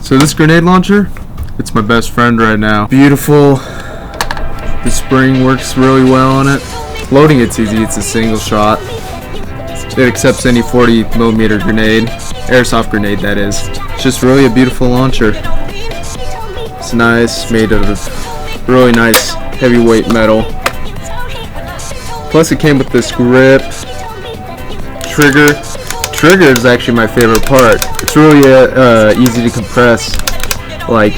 So this grenade launcher, it's my best friend right now. Beautiful. The spring works really well on it. Loading it's easy, it's a single shot. It accepts any 40mm grenade, airsoft grenade that is. It's just really a beautiful launcher. It's nice, made out of really nice heavyweight metal. Plus it came with this grip, trigger. Trigger is actually my favorite part. It's really easy to compress, like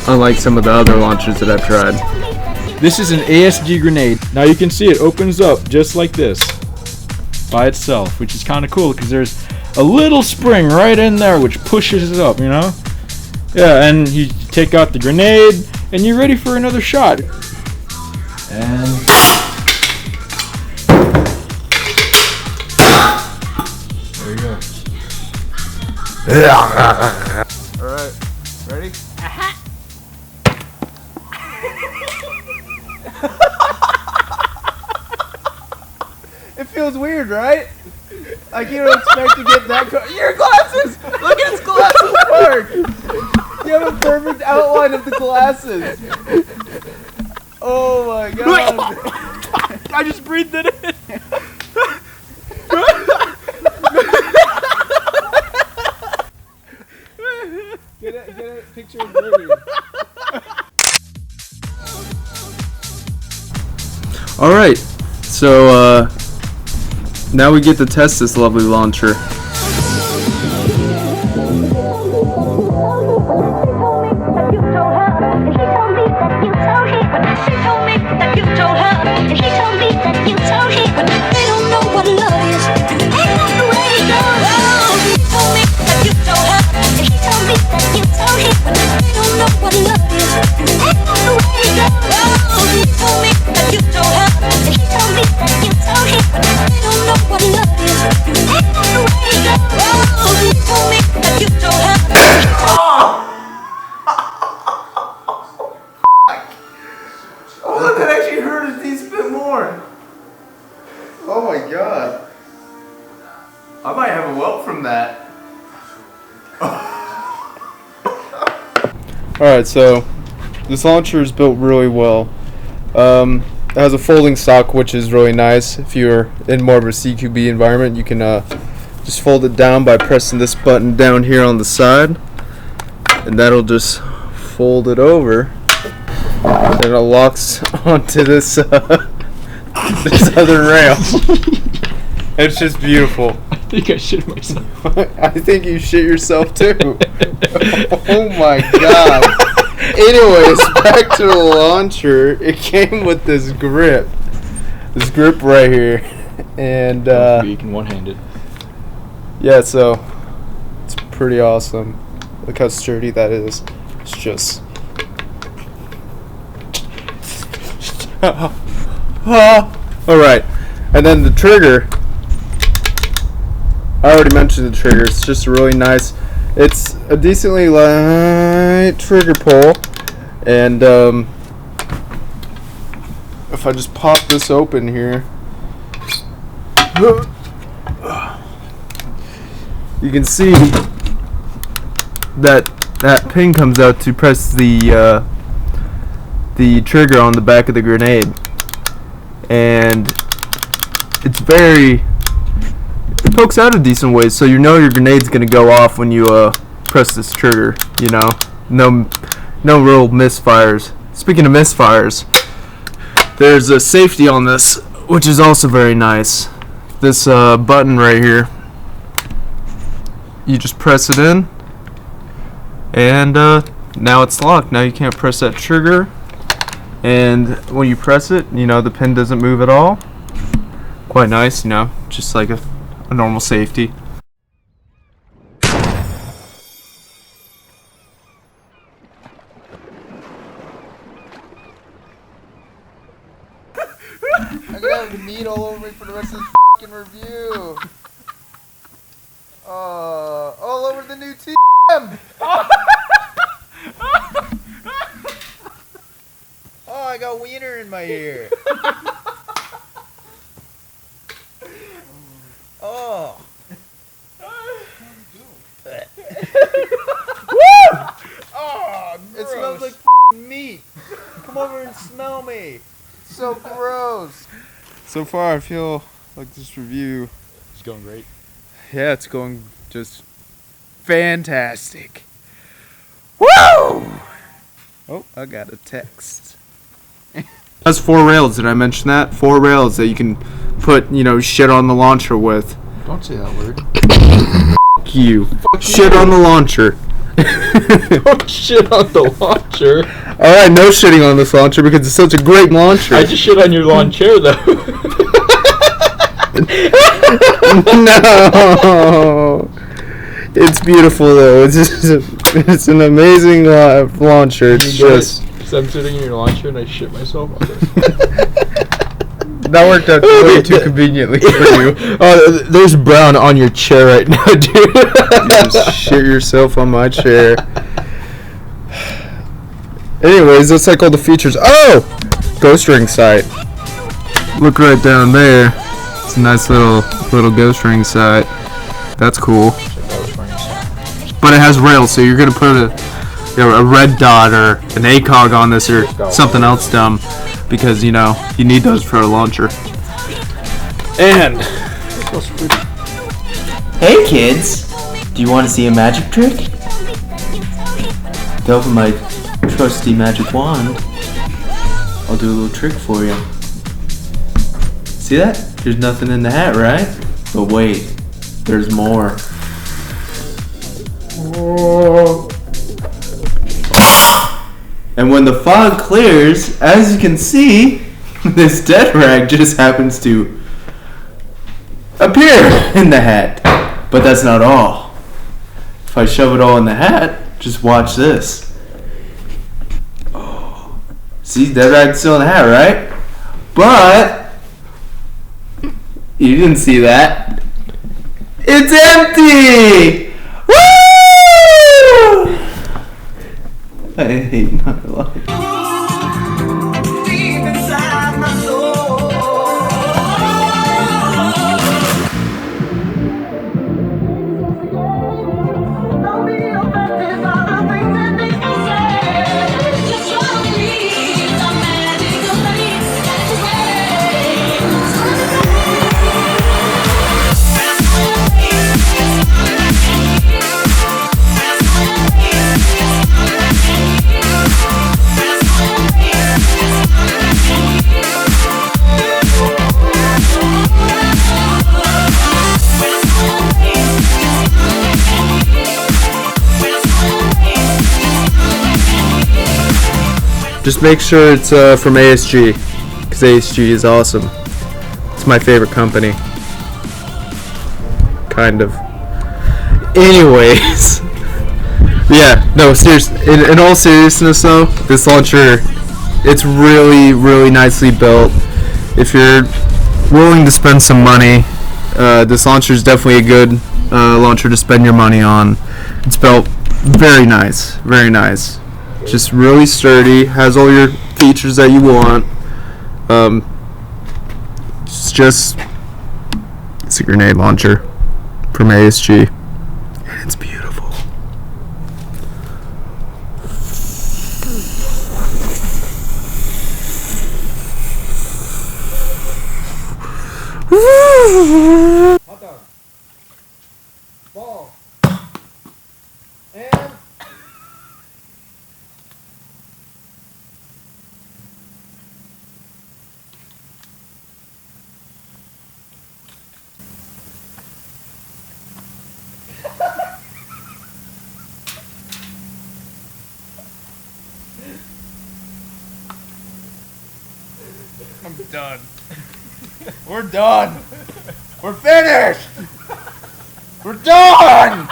unlike some of the other launchers that I've tried. This is an ASG grenade. Now you can see it opens up just like this by itself, which is kind of cool because there's a little spring right in there which pushes it up, you know? Yeah, and you take out the grenade and you're ready for another shot. And there you go. Alright, ready? It feels weird, right? Like you don't expect to get that your glasses! Look at his glasses, Mark! You have a perfect outline of the glasses. Oh my god. I just breathed it in. Get a picture of Brady. Alright, so now we get to test this lovely launcher. Oh look, that actually hurt a decent bit more. Oh my god. I might have a welt from that. Alright, so this launcher is built really well. It has a folding stock, which is really nice. If you're in more of a CQB environment, you can just fold it down by pressing this button down here on the side, and that'll just fold it over, and it locks onto this this other rail. It's just beautiful. I think I shit myself. I think you shit yourself too. Oh my god. Anyways, back to the launcher. It came with this grip right here, and you can one-hand it. yeah, so it's pretty awesome. Look how sturdy that is. It's just alright, and then the trigger, I already mentioned the trigger. It's just really nice. It's a decently light trigger pull, and if I just pop this open here, you can see that pin comes out to press the trigger on the back of the grenade, and it pokes out a decent ways, so you know your grenade's gonna go off when you press this trigger. You know, no real misfires. Speaking of misfires, there's a safety on this, which is also very nice. This button right here, you just press it in, and now it's locked. Now you can't press that trigger, and when you press it, you know, the pin doesn't move at all. Quite nice, you know, just like a normal safety. I got meat all over me for the rest of this fucking review. All over the new TM. Oh, I got wiener in my ear. Oh. so gross. So far, I feel like this review. It's going great. Yeah, it's going just fantastic. Woo! Oh, I got a text. That's 4 rails. Did I mention that? 4 rails that you can put, shit on the launcher with. Don't say that word. Fuck you. Shit on the launcher. Don't shit on the launcher. Alright, no shitting on this launcher because it's such a great launcher. I just shit on your lawn chair, though. No. It's beautiful, though. It's an amazing launcher. It's just... So I'm sitting in your lawn chair and I shit myself on it. That worked out way too conveniently for you. Oh, there's brown on your chair right now, dude. You just shit yourself on my chair. Anyways, that's like all the features. Oh! Ghost ring sight. Look right down there. It's a nice little ghost ring sight. That's cool. But it has rails, so you're gonna put a red dot or an ACOG on this or something else dumb. Because, you need those for a launcher. And... Hey kids! Do you want to see a magic trick? Go for my trusty magic wand. I'll do a little trick for you. See that? There's nothing in the hat, right? But wait, there's more. And when the fog clears, as you can see, this dead rag just happens to appear in the hat. But that's not all. If I shove it all in the hat, just watch this. Oh. See, dead rag's still in the hat, right? But you didn't see that. It's empty! Woo! I hate my life. Deep inside my soul. Don't be affected by the things that people say. Just try to leave the magical place just make sure it's from ASG, because ASG is awesome. It's my favorite company. Kind of. Anyways. Yeah, no, seriously. In all seriousness, though, this launcher, it's really, really nicely built. If you're willing to spend some money, this launcher is definitely a good launcher to spend your money on. It's built very nice, very nice. Just really sturdy, has all your features that you want. It's a grenade launcher from ASG, and it's beautiful. Hot dog. Ball. And I'm done. We're done. We're finished. We're done.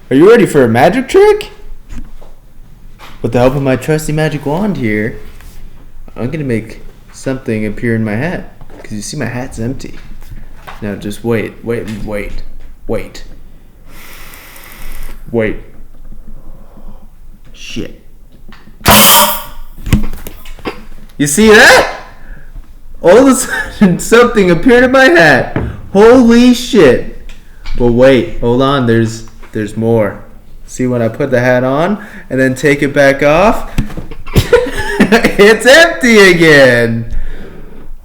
Are you ready for a magic trick? With the help of my trusty magic wand here, I'm gonna make something appear in my hat. Because you see my hat's empty. Now just wait. Shit. You see that? All of a sudden something appeared in my hat. Holy shit. But wait, hold on, there's more. See, when I put the hat on and then take it back off, it's empty again.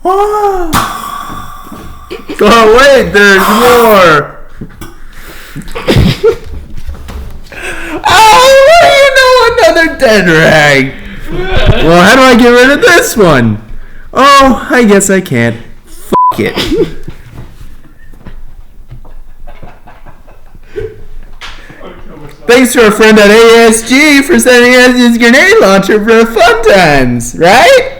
Oh, wait, there's more. Oh, what do you know? Another dead rag. Well, how do I get rid of this one? Oh, I guess I can't. Fuck it. Thanks to our friend at ASG for sending us his grenade launcher for the fun times, right?